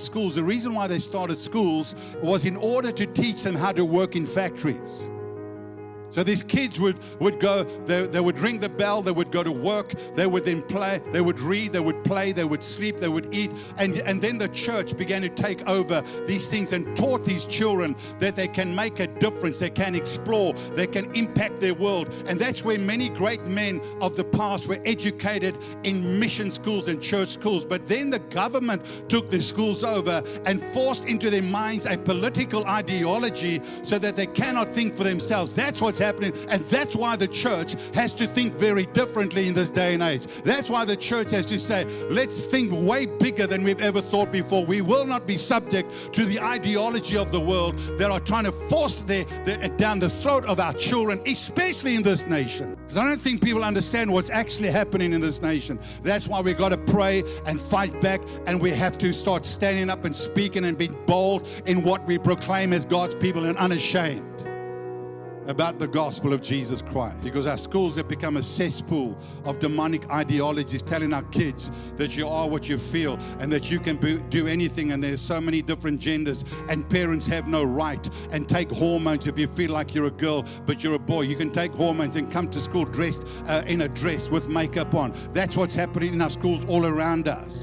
Schools, the reason why they started schools was in order to teach them how to work in factories. So these kids would go, they would ring the bell, they would go to work, they would then play, they would read, they would play, they would sleep, they would eat. And then the church began to take over these things and taught these children that they can make a difference, they can explore, they can impact their world. And that's where many great men of the past were educated in mission schools and church schools. But then the government took the schools over and forced into their minds a political ideology so that they cannot think for themselves. That's what's happening, and that's why the church has to think very differently in this day and age. That's why the church has to say, let's think way bigger than we've ever thought before. We will not be subject to the ideology of the world that are trying to force down the throat of our children, especially in this nation. Because I don't think people understand what's actually happening in this nation. That's why we've got to pray and fight back, and we have to start standing up and speaking and being bold in what we proclaim as God's people and unashamed about the gospel of Jesus Christ. Because our schools have become a cesspool of demonic ideologies, telling our kids that you are what you feel and that you can do anything, and there's so many different genders, and parents have no right and take hormones. If you feel like you're a girl but you're a boy, you can take hormones and come to school dressed in a dress with makeup on. That's what's happening in our schools all around us.